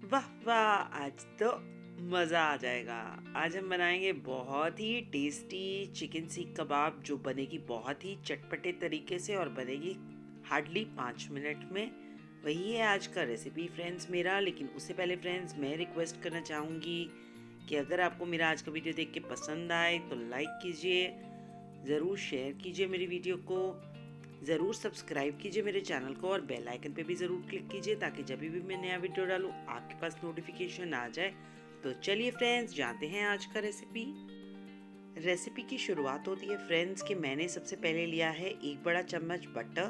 वाह वाह, आज तो मज़ा आ जाएगा। आज हम बनाएंगे बहुत ही टेस्टी चिकन सीख कबाब, जो बनेगी बहुत ही चटपटे तरीके से और बनेगी हार्डली 5 मिनट में। वही है आज का रेसिपी फ्रेंड्स मेरा। लेकिन उससे पहले फ्रेंड्स, मैं रिक्वेस्ट करना चाहूँगी कि अगर आपको मेरा आज का वीडियो देख के पसंद आए तो लाइक कीजिए, ज़रूर शेयर कीजिए मेरी वीडियो को, ज़रूर सब्सक्राइब कीजिए मेरे चैनल को और बेल आइकन पे भी ज़रूर क्लिक कीजिए ताकि जब भी मैं नया वीडियो डालूँ आपके पास नोटिफिकेशन आ जाए। तो चलिए फ्रेंड्स, जानते हैं आज का रेसिपी की शुरुआत होती है फ्रेंड्स कि मैंने सबसे पहले लिया है 1 बड़ा चम्मच बटर।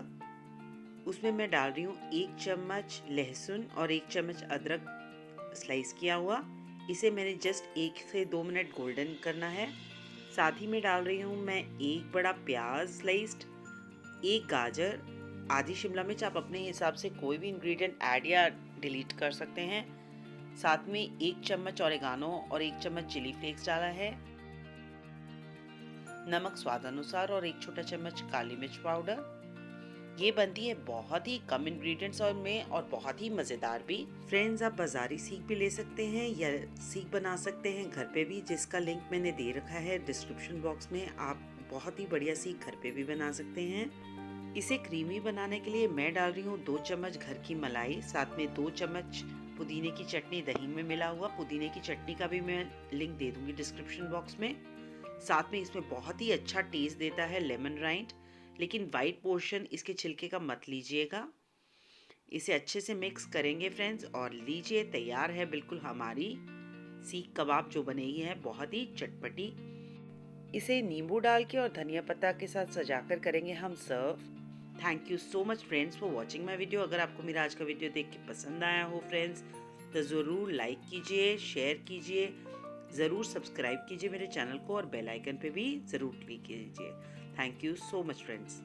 उसमें मैं डाल रही हूँ 1 चम्मच लहसुन और 1 चम्मच अदरक स्लाइस किया हुआ। इसे मैंने जस्ट 1 से 2 मिनट गोल्डन करना है। साथ ही में डाल रही हूँ मैं 1 बड़ा प्याज स्लाइस्ड, 1 गाजर, आधी शिमला मिर्च। आप अपने हिसाब से कोई भी इंग्रेडिएंट ऐड या डिलीट कर सकते हैं। साथ में 1 चम्मच ओरिगानो और 1 चम्मच चिली फ्लेक्स डाला है, नमक स्वाद अनुसार और 1 छोटा चम्मच काली मिर्च पाउडर। ये बनती है बहुत ही कम इंग्रेडिएंट्स और बहुत ही मज़ेदार भी। फ्रेंड्स, आप बाज़ारी सीख भी ले सकते हैं या सीख बना सकते हैं घर पे भी, जिसका लिंक मैंने दे रखा है डिस्क्रिप्शन बॉक्स में। आप बहुत ही बढ़िया सीख घर पे भी बना सकते हैं। इसे क्रीमी बनाने के लिए मैं डाल रही हूँ 2 चम्मच घर की मलाई, साथ में 2 चम्मच पुदीने की चटनी दही में मिला हुआ। पुदीने की चटनी का भी मैं लिंक दे दूंगी डिस्क्रिप्शन बॉक्स में। साथ में इसमें बहुत ही अच्छा टेस्ट देता है लेमन राइट, लेकिन वाइट पोर्शन इसके छिलके का मत लीजिएगा। इसे अच्छे से मिक्स करेंगे फ्रेंड्स और लीजिए, तैयार है बिल्कुल हमारी सीख कबाब, जो बनेगी है बहुत ही चटपटी। इसे नींबू डाल के और धनिया पत्ता के साथ सजाकर करेंगे हम serve. Thank you so much friends for watching my video. अगर आपको मेरा आज का वीडियो देख के पसंद आया हो फ्रेंड्स, तो ज़रूर लाइक कीजिए, शेयर कीजिए, ज़रूर सब्सक्राइब कीजिए मेरे चैनल को और बेल आइकन पे भी ज़रूर क्लिक कीजिए। Thank you so much friends.